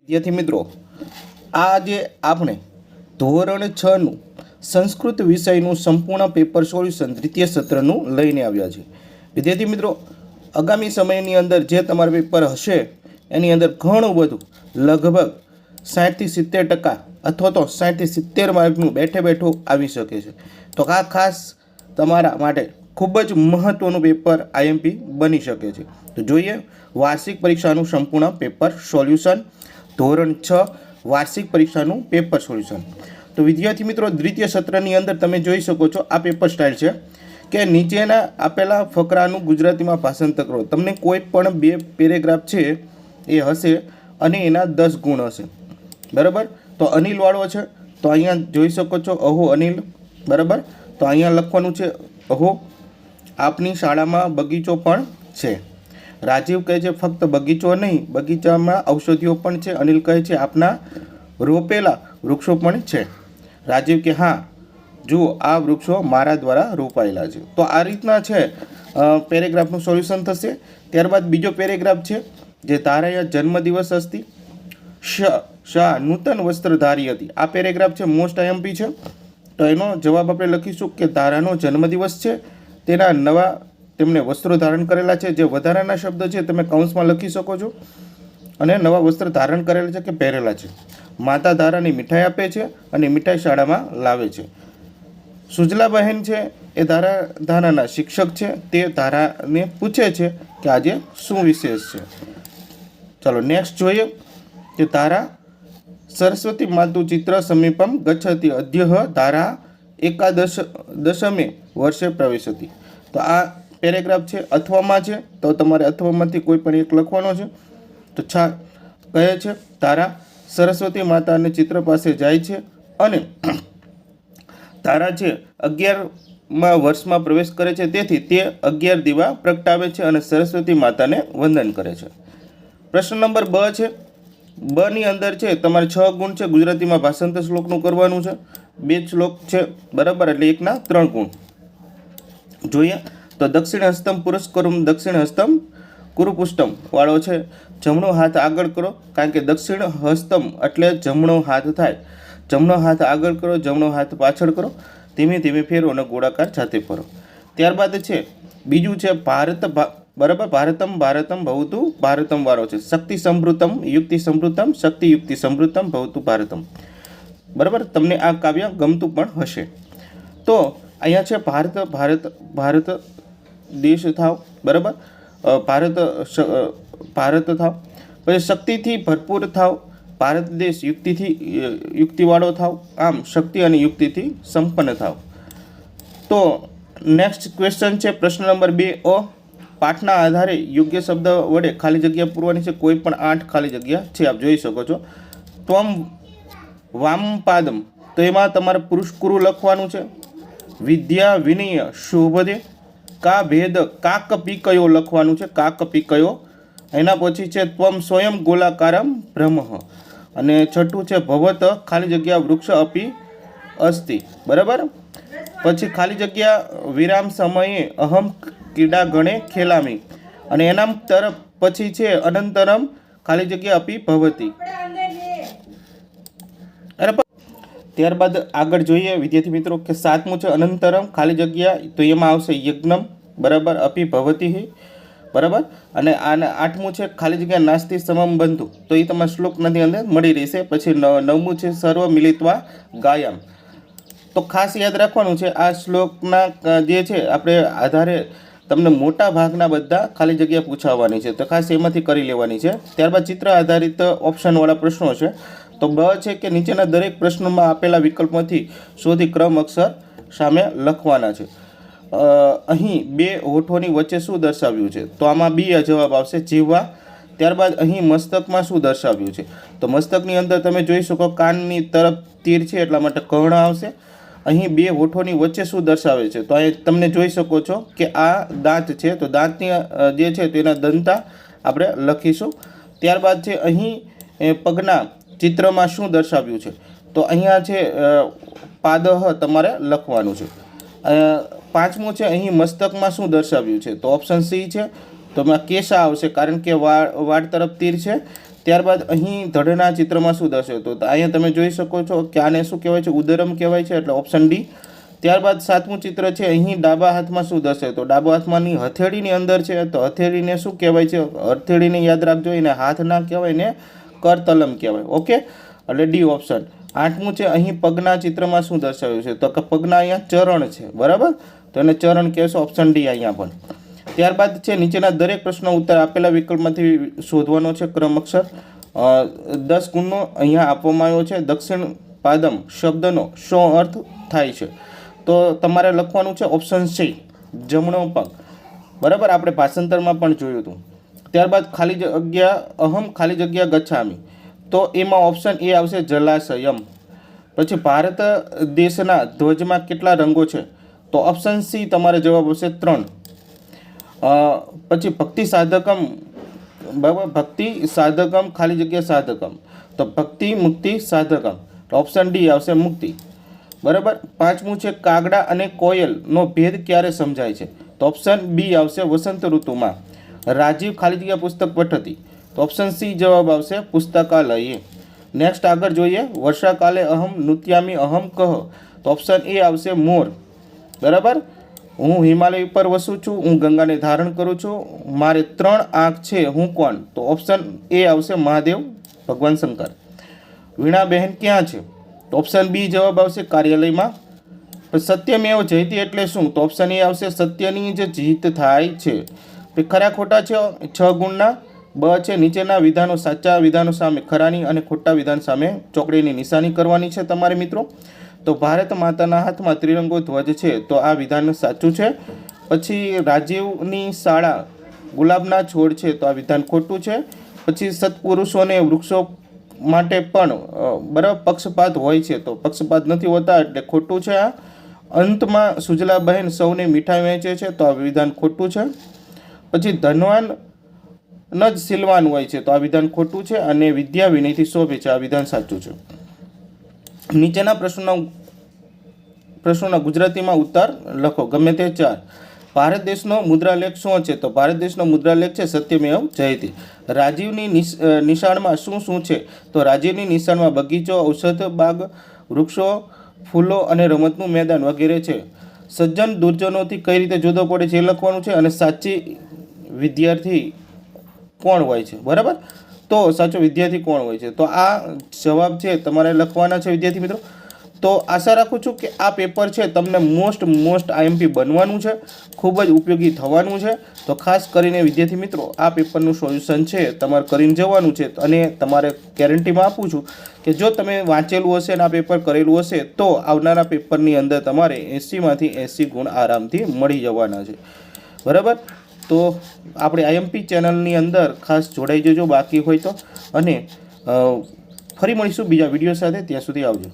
विद्यार्थी मित्रों, आज आपने ધોરણ 6 નું સંસ્કૃત વિષયનું સંપૂર્ણ પેપર સોલ્યુશન દ્વિતીય સત્રનું લઈને આવ્યા છે। વિદ્યાર્થી મિત્રો, આગામી સમયની અંદર જે તમારું પેપર હશે એની અંદર ઘણું બધું લગભગ 60 થી 70% અથવા તો 60 થી 70 માર્કનું બેઠે બેઠું આવી શકે છે। તો આ ખાસ તમારા માટે ખૂબ જ મહત્વનું પેપર આઈએમપી બની શકે છે। તો જોઈએ વાર્ષિક પરીક્ષાનું સંપૂર્ણ પેપર સોલ્યુશન, ધોરણ 6 વાર્ષિક પરીક્ષાનું પેપર સોલ્યુશન। તો વિદ્યાર્થી મિત્રો, દ્વિતીય સત્રની અંદર તમે જોઈ શકો છો આ પેપર સ્ટાઇલ છે કે નીચેના આપેલા ફકરાનું ગુજરાતીમાં ભાષાંતર કરો। તમને કોઈ પણ 2 પેરેગ્રાફ છે એ હશે અને એના 10 ગુણ હશે, બરાબર। તો અનિલ વાળો છે, તો અહીંયા જોઈ શકો છો અહો અનિલ, બરાબર। તો અહીંયા લખવાનું છે અહો આપની શાળામાં બગીચો પણ છે। રાજીવ કહે છે ફક્ત બગીચો નહીં, બગીચામાં ઔષધિઓ પણ છે। અનિલ કહે છે આપના રોપેલા વૃક્ષો પણ છે। રાજીવ કે હા, જુઓ આ વૃક્ષો મારા દ્વારા રોપાયેલા છે। તો આ રીતના છે પેરેગ્રાફનું સોલ્યુશન થશે। ત્યારબાદ બીજો પેરેગ્રાફ છે જે તારા જન્મદિવસ અસ્તિ, શાહ નૂતન વસ્ત્રધારી હતી। આ પેરેગ્રાફ છે મોસ્ટ આઈએમપી છે। તો એનો જવાબ આપણે લખીશું કે તારાનો જન્મદિવસ છે, તેના નવા તેમણે વસ્ત્રો ધારણ કરેલા છે। જે વધારાના શબ્દ છે તમે કૌંસમાં લખી શકો છો, અને નવા વસ્ત્ર ધારણ કરેલા છે કે પહેરેલા છે। માતા ધારાની મીઠાઈ આપે છે અને મીઠાઈ શાળામાં લાવે છે। સુજલા બહેન છે એ ધારાના શિક્ષક છે, તે ધારાને પૂછે છે કે આજે શું વિશેષ છે। ચાલો નેક્સ્ટ જોઈએ કે તારા સરસ્વતી માતુ ચિત્ર સમીપમ ગચ્છતિ અદ્યઃ ધારા એકાદશમે વર્ષે પ્રવેશતી। તો આ પેરેગ્રાફ છે અથવામાં છે, તો તમારે અથવામાંથી કોઈ પણ એક લખવાનો છે। તો કહે છે તારા સરસ્વતી માતાને ચિત્ર પાસે જાય છે અને તારા છે 11મા વર્ષમાં પ્રવેશ કરે છે, તેથી તે 11 દીવા પ્રગટાવે છે અને સરસ્વતી માતાને વંદન કરે છે। પ્રશ્ન નંબર 2 છે, બ ની અંદર છે તમારે 6 ગુણ છે, ગુજરાતીમાં ભાષાંતર શ્લોકનું કરવાનું છે। 2 શ્લોક છે, બરાબર, એટલે એકના 3 ગુણ જોઈએ। તો દક્ષિણ હસ્તમ પુરસ્કરમ દક્ષિણ હસ્તમ કુરુપુષ્ટમ વાળો છે જમણો હાથ આગળ કરો, કારણ કે દક્ષિણ હસ્તમ એટલે જમણો હાથ થાય। જમણો હાથ આગળ કરો, જમણો હાથ પાછળ કરો, ધીમે ધીમે ફેરો અને ગોળાકાર જાતે ફરો। ત્યારબાદ છે બીજું છે ભારત, બરાબર, ભારતમ ભારતમ ભવતું ભારતમ વાળો છે શક્તિ સમૃદ્ધમ યુક્તિ સમૃદ્ધમ શક્તિ યુક્તિ સમૃદ્ધમ ભવતું ભારતમ, બરાબર। તમને આ કાવ્ય ગમતું પણ હશે। તો અહીંયા છે ભારત ભારત ભારત દેશ થાવ, બરાબર, ભારત થાવ, પછી શક્તિથી ભરપૂર થાવ, ભારત દેશ યુક્તિવાળો થાવ, આમ શક્તિ અને યુક્તિથી સંપન્ન થાવ। તો નેક્સ્ટ ક્વેશ્ચન છે પ્રશ્ન નંબર 2 અ પાઠના આધારે યોગ્ય શબ્દ વડે ખાલી જગ્યા પૂરવાની છે। કોઈ પણ 8 ખાલી જગ્યા છે, આપ જોઈ શકો છો। ત્વમ વામપાદમ, તો એમાં તમારે પુરુષ કુરુ લખવાનું છે। વિદ્યા વિનય શોભદે, કા ભેદ કાક પીકયો લખવાનું છે, કાક પીકયો। એના પછી છે ત્વમ સ્વયં ગોલાકારમ બ્રહ્મ, અને છઠ્ઠું છે ભવત ખાલી જગ્યા વૃક્ષ અપી અસ્તિ, બરાબર। પછી ખાલી જગ્યા વિરામ સમયે અહમ ક્રીડા ગણે ખેલામી, અને એના તરફ પછી છે અનંતરમ ખાલી જગ્યા અપી ભવતી। ત્યારબાદ આગળ જોઈએ વિદ્યાર્થી મિત્રો કે 7મું છે અનંતરમ ખાલી જગ્યા, તો એમાં આવશે યજ્ઞમ, બરાબર, અપી ભવતી, બરાબર। અને આને 8મું છે ખાલી જગ્યા નાસ્તિ સમમ બંધુ, તો એ તમારા શ્લોકની અંદર મળી રહેશે। પછી 9મું છે સર્વ મિલિત્વા ગાયમ। તો ખાસ યાદ રાખવાનું છે આ શ્લોકના જે છે આપણે આધારે તમને મોટા ભાગના બધા ખાલી જગ્યા પૂછાવવાની છે, તો ખાસ એમાંથી કરી લેવાની છે। ત્યારબાદ ચિત્ર આધારિત ઓપ્શનવાળા પ્રશ્નો છે। તો બ છે કે નીચેના દરેક પ્રશ્નોમાં આપેલા વિકલ્પમાંથી શોધી ક્રમ અક્ષર સામે લખવાના છે। અહીં 2 હોઠોની વચ્ચે શું દર્શાવ્યું છે, તો આમાં બી જવાબ આવશે જીવવા। ત્યારબાદ અહીં મસ્તકમાં શું દર્શાવ્યું છે, તો મસ્તકની અંદર તમે જોઈ શકો કાનની તરફ તીર છે એટલા માટે કર્ણ આવશે। અહીં 2 હોઠોની વચ્ચે શું દર્શાવે છે, તો અહીં તમને જોઈ શકો છો કે આ દાંત છે, તો દાંતની જે છે તેના દંતા આપણે લખીશું। ત્યારબાદ છે અહીં પગના ચિત્રમાં શું દર્શાવ્યું છે, તો અહીંયા છે પાદહ તમારે લખવાનું છે। 5મું છે અહીં મસ્તકમાં શું દર્શાવ્યું છે, તો ઓપ્શન સી છે, તો એમાં કેશા આવશે, કારણ કે વાળ તરફ તીર છે, ત્યારબાદ અહીં ધડના ચિત્રમાં શું દર્શાવ્યું તો અહીંયા તમે જોઈ શકો છો કે આને શું કહેવાય છે, ઉદરમ કહેવાય છે, એટલે ઓપ્શન ડી. ત્યારબાદ 7મું ચિત્ર છે, અહીં ડાબા હાથમાં શું દર્શાવ્યું તો ડાબા હાથમાંની હથેળીની અંદર છે, તો હથેળીને શું કહેવાય છે, હથેળીને યાદ રાખજો, એને હાથ ના કહેવાય ને કરતલમ કહેવાય. ઓકે, એટલે ડી ઓપ્શન. 8મું છે, અહીં પગના ચિત્રમાં શું દર્શાવ્યું છે તો કે પગના અહીંયા ચરણ છે, બરાબર, તો એને ચરણ કહેશો, ઓપ્શન ડી અહીંયા પણ. ત્યારબાદ છે, નીચેના દરેક પ્રશ્નો ઉત્તર આપેલા વિકલ્પમાંથી શોધવાનો છે ક્રમ અક્ષર. 10 ગુણનો અહીંયા આપવામાં આવ્યો છે. દક્ષિણ પાદમ શબ્દનો શું અર્થ થાય છે તો તમારે લખવાનું છે ઓપ્શન સી, જમણો પગ, બરાબર, આપણે ભાષાંતરમાં પણ જોયું હતું. ત્યારબાદ ખાલી જગ્યા અહમ ખાલી જગ્યા ગચ્છામી, તો એમાં ઓપ્શન એ આવશે જલાશયમ. પછી ભારત દેશના ધ્વજમાં કેટલા રંગો છે તો ઓપ્શન સી તમારે જવાબ આવશે 3. પછી ભક્તિ સાધકમ, બરાબર, ભક્તિ સાધકમ ખાલી જગ્યા સાધકમ, તો ભક્તિ મુક્તિ સાધકમ, ઓપ્શન ડી આવશે મુક્તિ, બરાબર. 5મું છે, કાગડા અને કોયલનો ભેદ ક્યારે સમજાય છે તો ઓપ્શન બી આવશે વસંત ઋતુમાં. રાજીવ ખાલી જગ્યા પુસ્તક પઠતી, તો ઓપ્શન સી જવાબ આવશે પુસ્તકાલયે. નેક્સ્ટ આગળ જોઈએ, વર્ષાકાલે અહમ નૃત્યામી અહમ કહ, તો ઓપ્શન એ આવશે મોર, બરાબર. હું હિમાલય ઉપર વસું છું, હું ગંગાને ધારણ કરું છું, મારે 3 આંખ છે, હું કોણ, તો ઓપ્શન એ આવશે મહાદેવ ભગવાન શંકર. વીણાબહેન ક્યાં છે તો ઓપ્શન બી જવાબ આવશે કાર્યાલયમાં. સત્યમેવ જયતી એટલે શું તો ઓપ્શન એ આવશે સત્યની જ જીત થાય છે. ખરા ખોટા છે 6 ગુણના. બ છે, નીચેના વિધાનો સાચા વિધાનો સામે ખરાની અને ખોટા વિધાન સામે ચોકડીની નિશાની કરવાની છે તમારે મિત્રો. તો ભારત માતાના હાથમાં ત્રિરંગો ધ્વજ છે, તો આ વિધાન સાચું છે. પછી રાજીવની શાળા ગુલાબના છોડ છે, તો આ વિધાન ખોટું છે. પછી સત્પુરુષોને વૃક્ષો માટે પણ બરાબર પક્ષપાત હોય છે, તો પક્ષપાત નથી હોતા એટલે ખોટું છે આ. અંતમાં સુજલાબહેન સૌને મીઠાઈ વહેંચે છે, તો આ વિધાન ખોટું છે. પછી ધનવાન ન જ શીલવાન હોય છે, તો આ વિધાન ખોટું છે. અને વિદ્યા વિનયથી શોભે છે, આ વિધાન સાચું છે. નીચેના પ્રશ્નોના ગુજરાતીમાં ઉત્તર લખો, ગમે તે 4. ભારત દેશનો મુદ્રાલેખ શું છે તો ભારત દેશનો મુદ્રાલેખ છે સત્યમેવ જયતી. રાજીવની નિશાળમાં શું શું છે તો રાજીવની નિશાળમાં બગીચો, ઔષધ બાગ, વૃક્ષો, ફૂલો અને રમતનું મેદાન વગેરે છે. સજ્જન દુર્જનોથી કઈ રીતે જુદો પડે છે એ લખવાનું છે. અને સાચી વિદ્યાર્થી કોણ હોય છે, બરાબર, તો સાચો વિદ્યાર્થી કોણ હોય છે, તો આ જવાબ છે તમારે લખવાના છે વિદ્યાર્થી મિત્રો. તો આશા રાખું છું કે આ પેપર છે તમને મોસ્ટ આઈએમપી બનવાનું છે, ખૂબ જ ઉપયોગી થવાનું છે. તો ખાસ કરીને વિદ્યાર્થી મિત્રો આ પેપરનું સોલ્યુશન છે તમારે કરીને જવાનું છે. અને તમારે ગેરંટીમાં આપું છું કે જો તમે વાંચેલું હશે અને આ પેપર કરેલું હશે તો આવનારા પેપરની અંદર તમારે 80માંથી 80 ગુણ આરામથી મળી જવાના છે, બરાબર. તો આપણે આઈએમપી ચેનલની અંદર ખાસ જોડાઈ જજો બાકી હોય તો. અને ફરી મળીશું બીજા વિડીયો સાથે, ત્યાં સુધી આવજો.